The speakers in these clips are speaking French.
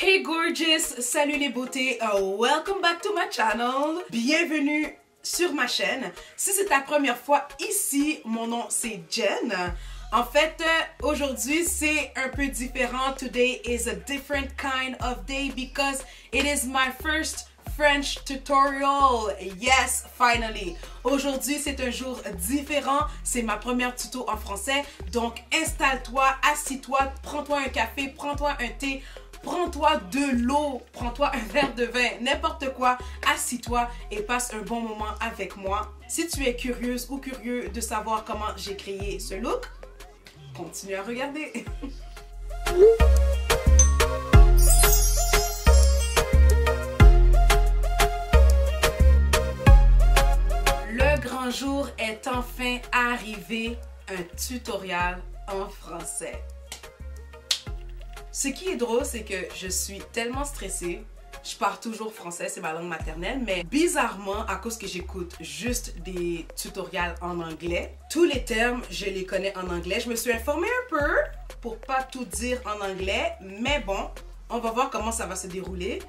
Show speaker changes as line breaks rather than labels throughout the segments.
Hey gorgeous, salut les beautés, welcome back to my channel. Bienvenue sur ma chaîne. Si c'est ta première fois ici, mon nom c'est Jen. En fait, aujourd'hui c'est un peu différent. Today is a different kind of day because it is my first French tutorial. Yes, finally. Aujourd'hui, c'est un jour différent. C'est ma première tuto en français. Donc, installe-toi, assis-toi, prends-toi un café, prends-toi un thé, prends-toi de l'eau, prends-toi un verre de vin, n'importe quoi. Assis-toi et passe un bon moment avec moi. Si tu es curieuse ou curieux de savoir comment j'ai créé ce look, continue à regarder. Le jour est enfin arrivé, un tutoriel en français. Ce qui est drôle, c'est que je suis tellement stressée. Je parle toujours français, c'est ma langue maternelle, mais bizarrement, à cause que j'écoute juste des tutoriels en anglais, tous les termes, je les connais en anglais. Je me suis informée un peu pour pas tout dire en anglais, mais bon, on va voir comment ça va se dérouler.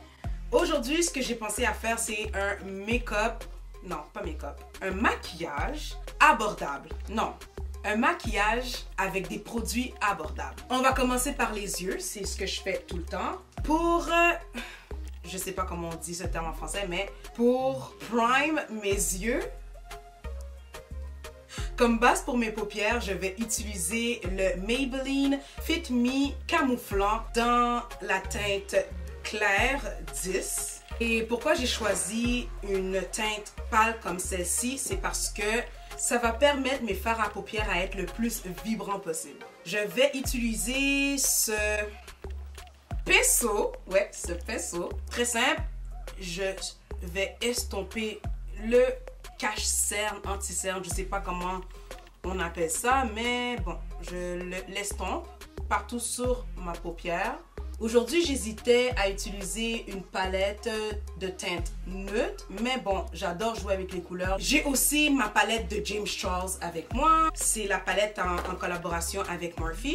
Aujourd'hui, ce que j'ai pensé à faire, c'est un make-up. Non, pas make-up. Un maquillage abordable. Non, un maquillage avec des produits abordables. On va commencer par les yeux. C'est ce que je fais tout le temps. Pour... je sais pas comment on dit ce terme en français, mais pour prime mes yeux. Comme base pour mes paupières, je vais utiliser le Maybelline Fit Me Camouflant dans la teinte claire 10. Et pourquoi j'ai choisi une teinte pâle comme celle-ci, c'est parce que ça va permettre mes fards à paupières à être le plus vibrant possible. Je vais utiliser ce pinceau, ouais, ce pinceau, très simple. Je vais estomper le cache-cerne, anti-cerne, je sais pas comment on appelle ça, mais bon, je l'estompe partout sur ma paupière. Aujourd'hui, j'hésitais à utiliser une palette de teinte neutre, mais bon, j'adore jouer avec les couleurs. J'ai aussi ma palette de James Charles avec moi. C'est la palette en collaboration avec Morphe.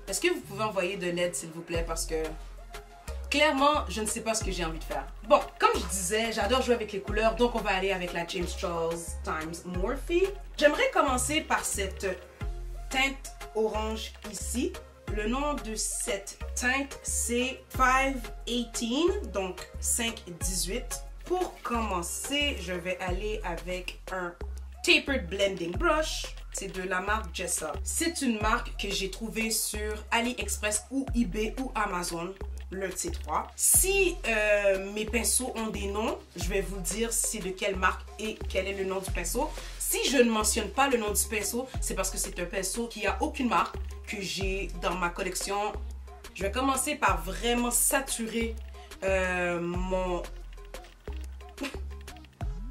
Est-ce que vous pouvez envoyer de l'aide, s'il vous plaît, parce que clairement, je ne sais pas ce que j'ai envie de faire. Bon, comme je disais, j'adore jouer avec les couleurs, donc on va aller avec la James Charles times Morphe. J'aimerais commencer par cette teinte orange ici. Le nom de cette teinte, c'est 518, donc 518. Pour commencer, je vais aller avec un Tapered Blending Brush. C'est de la marque Jessa. C'est une marque que j'ai trouvée sur AliExpress ou eBay ou Amazon, l'un de ces trois. Si mes pinceaux ont des noms, je vais vous dire c'est de quelle marque et quel est le nom du pinceau. Si je ne mentionne pas le nom du pinceau, c'est parce que c'est un pinceau qui a aucune marque que j'ai dans ma collection. Je vais commencer par vraiment saturer mon...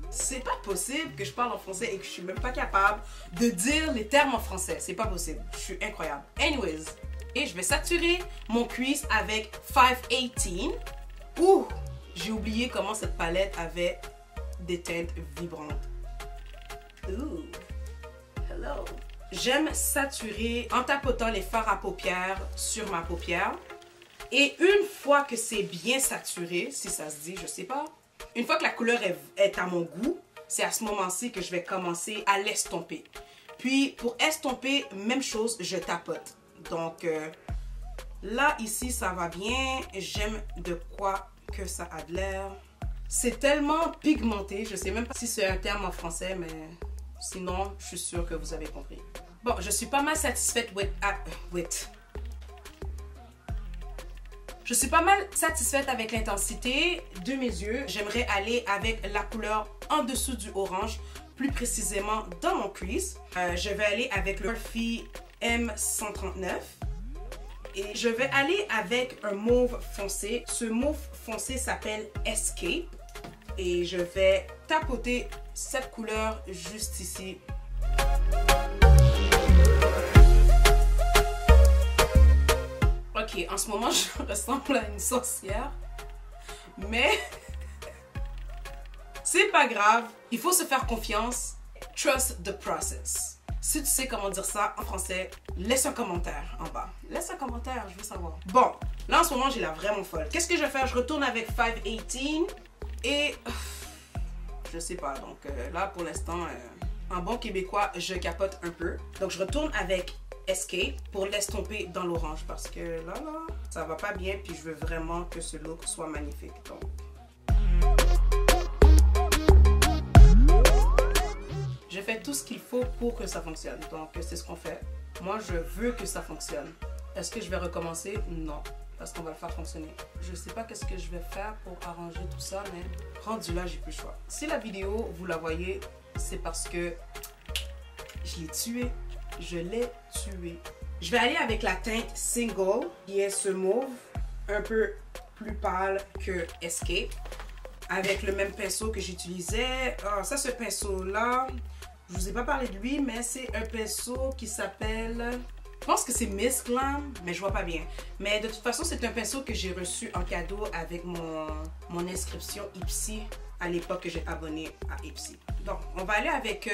C'est pas possible que je parle en français et que je suis même pas capable de dire les termes en français. C'est pas possible. Je suis incroyable. Anyways, et je vais saturer mon cuisse avec 518. Ouh, j'ai oublié comment cette palette avait des teintes vibrantes. Ooh, hello. J'aime saturer en tapotant les fards à paupières sur ma paupière. Et une fois que c'est bien saturé, si ça se dit, je sais pas. Une fois que la couleur est à mon goût, c'est à ce moment-ci que je vais commencer à l'estomper. Puis pour estomper, même chose, je tapote. Donc là, ici, ça va bien. J'aime de quoi que ça a de l'air. C'est tellement pigmenté. Je sais même pas si c'est un terme en français, mais sinon, je suis sûre que vous avez compris. Bon, je suis pas mal satisfaite Je suis pas mal satisfaite avec l'intensité de mes yeux. J'aimerais aller avec la couleur en dessous du orange, plus précisément dans mon crease. Je vais aller avec le Morphe M139. Et je vais aller avec un mauve foncé. Ce mauve foncé s'appelle Escape. Et je vais tapoter cette couleur juste ici. Ok, en ce moment, je ressemble à une sorcière. Mais c'est pas grave. Il faut se faire confiance. Trust the process. Si tu sais comment dire ça en français, laisse un commentaire en bas. Laisse un commentaire, je veux savoir. Bon, Là, en ce moment, j'ai l'air vraiment folle. Qu'est-ce que je vais faire? Je retourne avec 518 et... je sais pas. Donc là, pour l'instant, en bon québécois, je capote un peu. Donc, je retourne avec Escape pour l'estomper dans l'orange parce que là, ça va pas bien. Puis, je veux vraiment que ce look soit magnifique. Donc... je fais tout ce qu'il faut pour que ça fonctionne. Donc, c'est ce qu'on fait. Moi, je veux que ça fonctionne. Est-ce que je vais recommencer? Non. Parce qu'on va le faire fonctionner. Je sais pas qu'est-ce que je vais faire pour arranger tout ça, mais rendu là, j'ai plus le choix. Si la vidéo, vous la voyez, c'est parce que je l'ai tué. Je l'ai tué. Je vais aller avec la teinte Single, qui est ce mauve un peu plus pâle que Escape, avec le même pinceau que j'utilisais. Ah, ça, ce pinceau-là, je vous ai pas parlé de lui, mais c'est un pinceau qui s'appelle... je pense que c'est Miss Glam, mais je vois pas bien. Mais de toute façon, c'est un pinceau que j'ai reçu en cadeau avec mon inscription Ipsy à l'époque que j'ai abonné à Ipsy. Donc, on va aller avec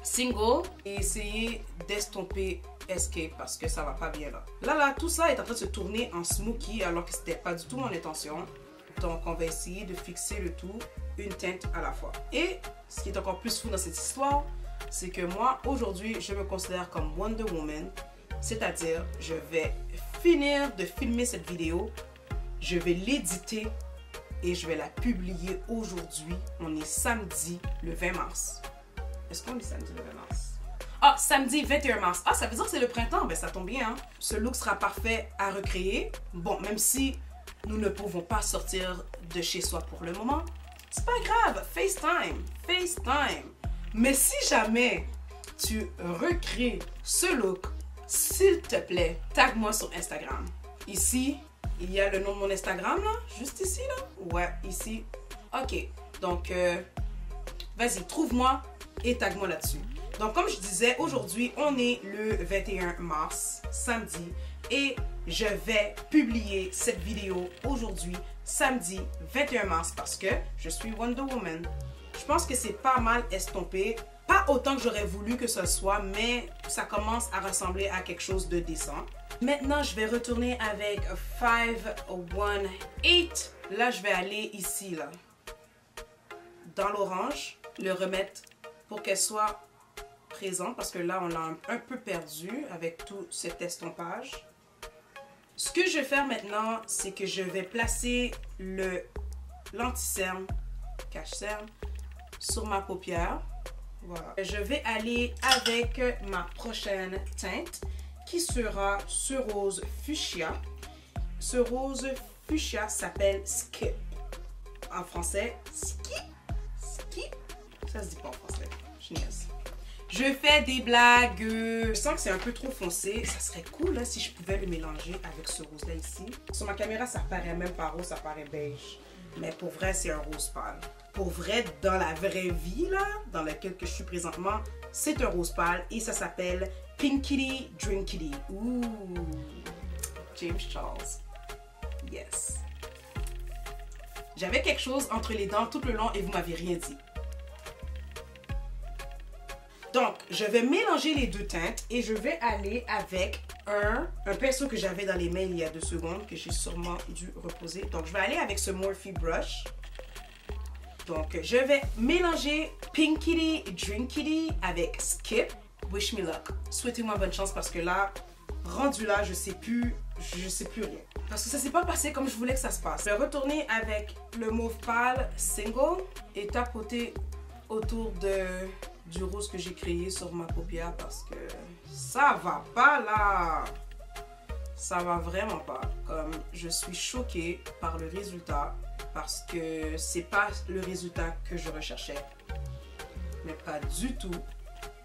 Single et essayer d'estomper Escape parce que ça va pas bien là. Là, tout ça est en train de se tourner en smoky alors que c'était pas du tout mon intention. Donc, on va essayer de fixer le tout une teinte à la fois. Et ce qui est encore plus fou dans cette histoire, c'est que moi, aujourd'hui, je me considère comme Wonder Woman. C'est-à-dire, je vais finir de filmer cette vidéo, je vais l'éditer et je vais la publier aujourd'hui. On est samedi le 20 mars. Est-ce qu'on est samedi le 20 mars? Ah, samedi 21 mars. Ah, ça veut dire que c'est le printemps. Ben, ça tombe bien, hein? Ce look sera parfait à recréer. Bon, même si nous ne pouvons pas sortir de chez soi pour le moment, c'est pas grave. FaceTime. FaceTime. Mais si jamais tu recrées ce look, s'il te plaît, tag-moi sur Instagram. Ici, il y a le nom de mon Instagram, là. Juste ici, là. Ouais, ici. OK. Donc, vas-y, trouve-moi et tag-moi là-dessus. Donc, comme je disais, aujourd'hui, on est le 21 mars, samedi. Et je vais publier cette vidéo aujourd'hui, samedi 21 mars, parce que je suis Wonder Woman. Je pense que c'est pas mal estompé. Pas autant que j'aurais voulu que ce soit, mais ça commence à ressembler à quelque chose de décent. Maintenant, je vais retourner avec 518. Là, je vais aller ici, là, dans l'orange, le remettre pour qu'elle soit présente, parce que là, on l'a un peu perdu avec tout cet estompage. Ce que je vais faire maintenant, c'est que je vais placer l'anti-cerne, cache-cerne, sur ma paupière. Voilà. Je vais aller avec ma prochaine teinte qui sera ce rose fuchsia. Ce rose fuchsia s'appelle Skip. En français, Skip. Skip. Ça se dit pas en français. Je niaise. Je fais des blagues. Je sens que c'est un peu trop foncé. Ça serait cool là, si je pouvais le mélanger avec ce rose là ici. Sur ma caméra, ça paraît même pas rose, ça paraît beige. Mais pour vrai, c'est un rose pâle. Pour vrai, dans la vraie vie, là, dans laquelle je suis présentement, c'est un rose pâle et ça s'appelle Pinkity Drinkity. Ouh! James Charles. Yes. J'avais quelque chose entre les dents tout le long et vous m'avez rien dit. Donc, je vais mélanger les deux teintes et je vais aller avec un pinceau que j'avais dans les mains il y a 2 secondes, que j'ai sûrement dû reposer. Donc, je vais aller avec ce Morphe Brush. Donc, je vais mélanger Pinkity Drinkity avec Skip. Wish me luck. Souhaitez-moi bonne chance parce que là, rendu là, je sais plus rien. Parce que ça s'est pas passé comme je voulais que ça se passe. Je vais retourner avec le mauve pâle Single et tapoter autour du rose que j'ai créé sur ma paupière parce que ça va pas là. Ça va vraiment pas. Comme je suis choquée par le résultat parce que c'est pas le résultat que je recherchais. Mais pas du tout.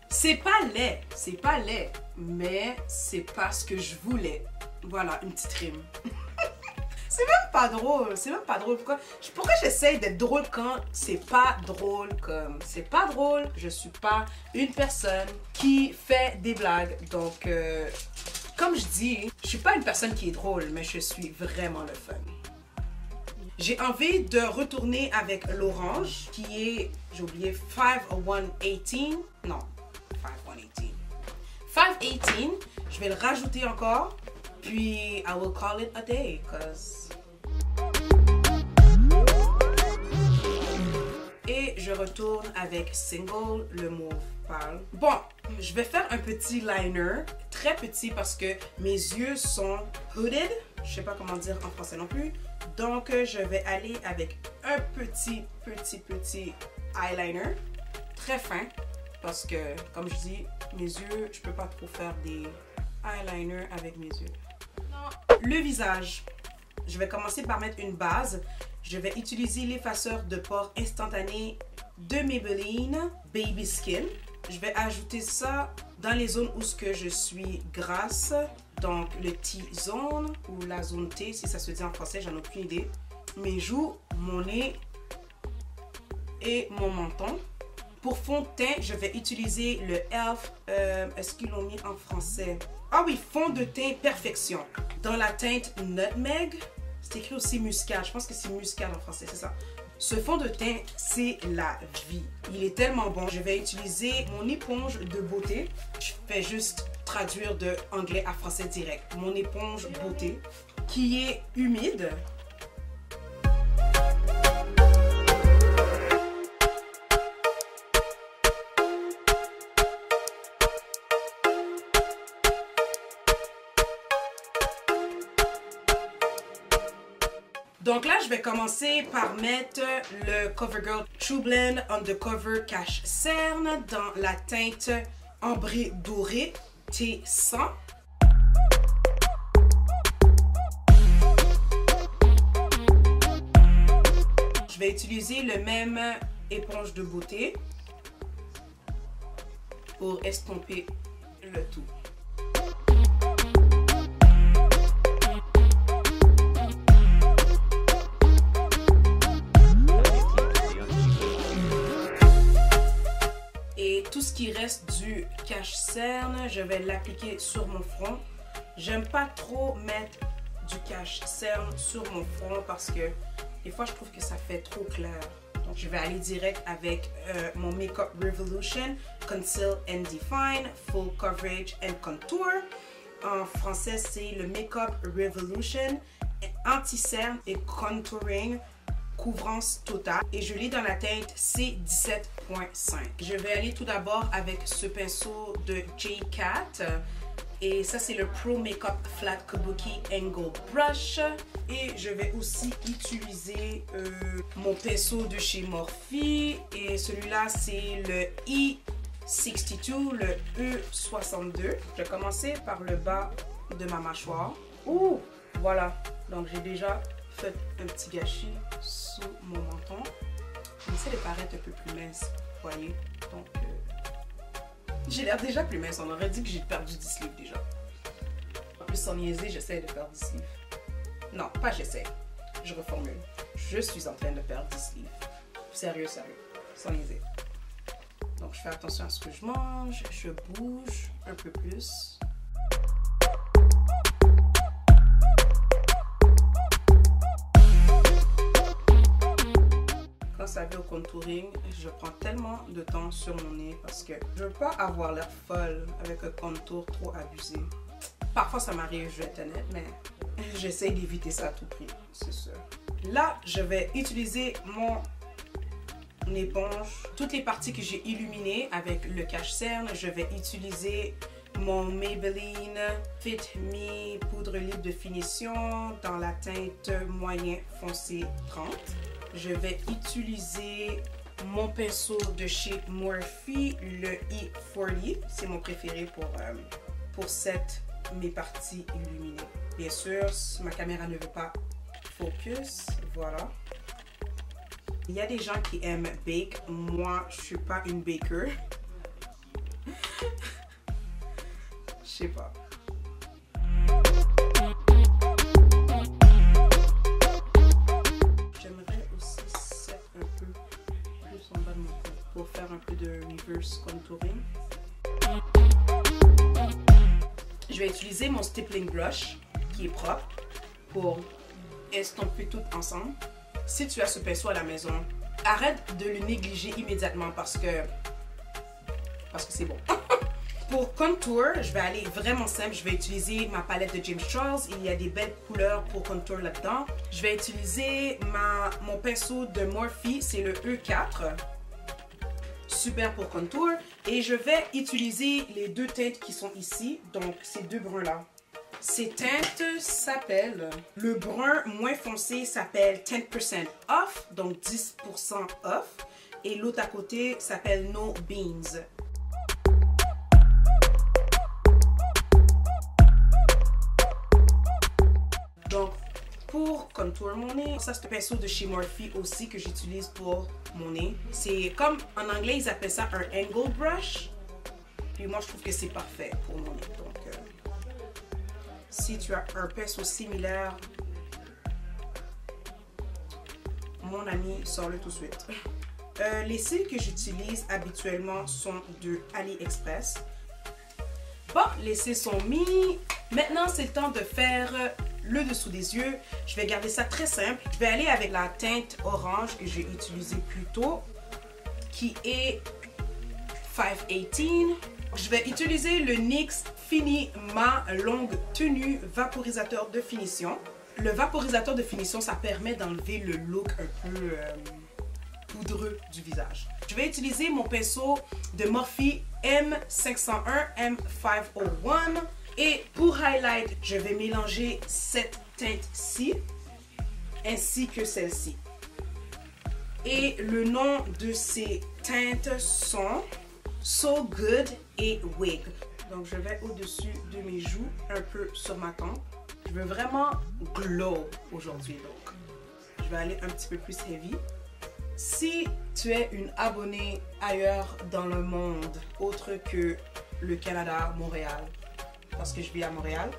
C'est pas laid, mais c'est pas ce que je voulais. Voilà, une petite rime. C'est même pas drôle, pourquoi j'essaye d'être drôle quand c'est pas drôle comme... C'est pas drôle, je suis pas une personne qui fait des blagues. Donc, comme je dis, je suis pas une personne qui est drôle, mais je suis vraiment le fun. J'ai envie de retourner avec l'orange, qui est, j'ai oublié, 518. Non, 518. 518, je vais le rajouter encore. Puis, I will call it a day, cause... Et je retourne avec Single, le mauve pâle. Bon, je vais faire un petit liner, très petit parce que mes yeux sont hooded. Je sais pas comment dire en français non plus. Donc, je vais aller avec un petit eyeliner, très fin. Parce que, comme je dis, mes yeux, je peux pas trop faire des eyeliners avec mes yeux. Le visage. Je vais commencer par mettre une base. Je vais utiliser l'effaceur de pores instantané de Maybelline Baby Skin. Je vais ajouter ça dans les zones où ce que je suis grasse. Donc le T-zone ou la zone T, si ça se dit en français, j'en ai aucune idée. Mes joues, mon nez et mon menton. Pour fond de teint, je vais utiliser le e.l.f. Est-ce qu'ils l'ont mis en français? Ah oui, fond de teint Perfection. Dans la teinte Nutmeg. C'est écrit aussi muscade. Je pense que c'est muscade en français, c'est ça. Ce fond de teint, c'est la vie. Il est tellement bon. Je vais utiliser mon éponge de beauté. Je fais juste traduire de anglais à français direct. Mon éponge beauté qui est humide. Donc là, je vais commencer par mettre le CoverGirl True Blend Undercover Cache Cerne dans la teinte ambré doré T100. Je vais utiliser le même éponge de beauté pour estomper le tout. Tout ce qui reste du cache-cerne, je vais l'appliquer sur mon front. J'aime pas trop mettre du cache-cerne sur mon front parce que des fois je trouve que ça fait trop clair. Donc je vais aller direct avec mon Makeup Revolution Conceal and Define Full Coverage and Contour. En français, c'est le Makeup Revolution Anti-cerne et Contouring couvrance totale et je l'ai dans la teinte C17.5. Je vais aller tout d'abord avec ce pinceau de J-Cat et ça c'est le Pro Makeup Flat Kabuki Angle Brush et je vais aussi utiliser mon pinceau de chez Morphe et celui-là c'est le E62, le E62. Je vais commencer par le bas de ma mâchoire. Ouh, voilà, donc j'ai déjà fait un petit gâchis sous mon menton. J'essaie de paraître un peu plus mince, vous voyez. Donc, j'ai l'air déjà plus mince. On aurait dit que j'ai perdu 10 livres déjà. En plus, sans niaiser, j'essaie de perdre 10 livres. Non, pas j'essaie. Je reformule. Je suis en train de perdre 10 livres. Sérieux, sérieux. Sans niaiser. Donc, je fais attention à ce que je mange. Je bouge un peu plus. Ça vient au contouring, je prends tellement de temps sur mon nez parce que je veux pas avoir l'air folle avec un contour trop abusé. Parfois ça m'arrive, je vais être honnête, mais j'essaie d'éviter ça à tout prix, c'est sûr. Là, je vais utiliser mon éponge. Toutes les parties que j'ai illuminées avec le cache-cerne, je vais utiliser mon Maybelline Fit Me poudre libre de finition dans la teinte moyen foncé 30. Je vais utiliser mon pinceau de chez Morphe, le E40. C'est mon préféré pour mes parties illuminées. Bien sûr, si ma caméra ne veut pas focus, voilà. Il y a des gens qui aiment bake. Moi, je suis pas une baker. Je sais pas. Pour faire un peu de reverse contouring. Je vais utiliser mon stippling brush qui est propre pour estomper tout ensemble. Si tu as ce pinceau à la maison, arrête de le négliger immédiatement parce que c'est bon. Pour contour, je vais aller vraiment simple. Je vais utiliser ma palette de James Charles. Il y a des belles couleurs pour contour là-dedans. Je vais utiliser mon pinceau de Morphe, c'est le E4. Super pour contour. Et je vais utiliser les deux teintes qui sont ici. Donc, ces deux bruns-là. Ces teintes s'appellent... Le brun moins foncé s'appelle 10% off, donc 10% off. Et l'autre à côté s'appelle No Beans. Donc, pour contour mon nez, ça c'est un pinceau de chez Morphe aussi que j'utilise pour mon nez. C'est comme, en anglais, ils appellent ça un angle brush. Puis moi, je trouve que c'est parfait pour mon nez. Donc, si tu as un pinceau similaire, mon ami, sors-le tout de suite. Les cils que j'utilise habituellement sont de AliExpress. Bon, les cils sont mis. Maintenant, c'est le temps de faire le dessous des yeux. Je vais garder ça très simple. Je vais aller avec la teinte orange que j'ai utilisée plus tôt, qui est 518. Je vais utiliser le NYX Finima Longue Tenue Vaporisateur de Finition. Le vaporisateur de finition, ça permet d'enlever le look un peu poudreux du visage. Je vais utiliser mon pinceau de Morphe M501 M501. Et pour highlight, je vais mélanger cette teinte-ci ainsi que celle-ci. Et le nom de ces teintes sont So Good et Wig. Donc je vais au-dessus de mes joues, un peu sur ma tempe. Je veux vraiment glow aujourd'hui, donc je vais aller un petit peu plus heavy. Si tu es une abonnée ailleurs dans le monde, autre que le Canada, Montréal, parce que je vis à Montréal,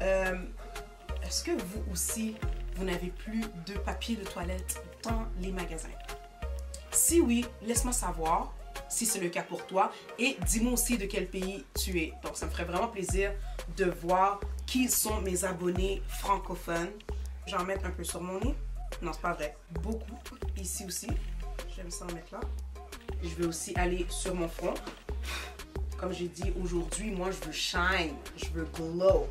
est-ce que vous aussi, vous n'avez plus de papier de toilette dans les magasins? Si oui, laisse-moi savoir si c'est le cas pour toi et dis-moi aussi de quel pays tu es. Donc ça me ferait vraiment plaisir de voir qui sont mes abonnés francophones. J'en mets un peu sur mon nez. Non, c'est pas vrai. Beaucoup. Ici aussi. J'aime ça en mettre là. Et je vais aussi aller sur mon front. Comme j'ai dit aujourd'hui, moi je veux shine. Je veux glow.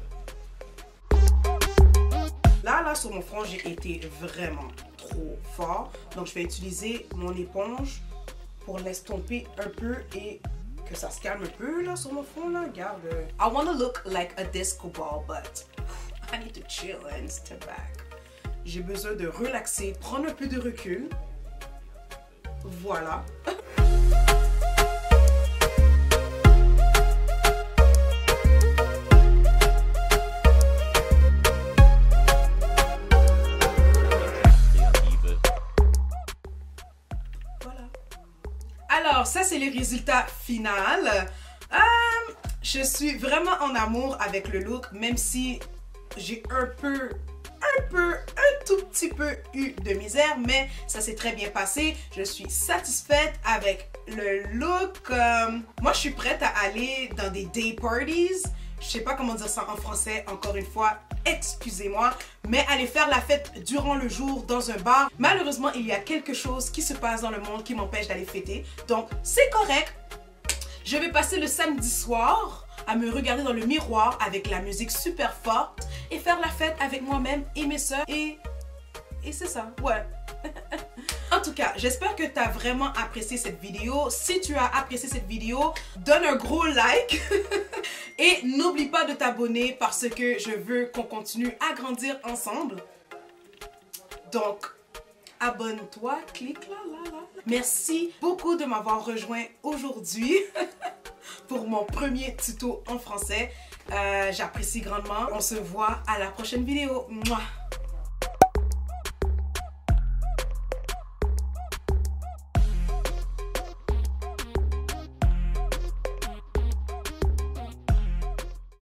Là, sur mon front, j'ai été vraiment trop fort. Donc je vais utiliser mon éponge pour l'estomper un peu et que ça se calme un peu là sur mon front là. Regarde. I want to look like a disco ball, but I need to chill and step back. J'ai besoin de relaxer, prendre un peu de recul. Voilà. Alors, ça, c'est le résultat final. Je suis vraiment en amour avec le look, même si j'ai un tout petit peu eu de misère, mais ça s'est très bien passé. Je suis satisfaite avec le look. Moi, je suis prête à aller dans des day parties. Je sais pas comment dire ça en français, encore une fois, excusez-moi, mais aller faire la fête durant le jour dans un bar. Malheureusement, il y a quelque chose qui se passe dans le monde qui m'empêche d'aller fêter, donc c'est correct. Je vais passer le samedi soir à me regarder dans le miroir avec la musique super forte et faire la fête avec moi-même et mes soeurs et c'est ça, ouais. En tout cas, j'espère que tu as vraiment apprécié cette vidéo. Si tu as apprécié cette vidéo, donne un gros like. Et n'oublie pas de t'abonner parce que je veux qu'on continue à grandir ensemble. Donc, abonne-toi, clique là. Merci beaucoup de m'avoir rejoint aujourd'hui pour mon premier tuto en français. J'apprécie grandement. On se voit à la prochaine vidéo. Mouah.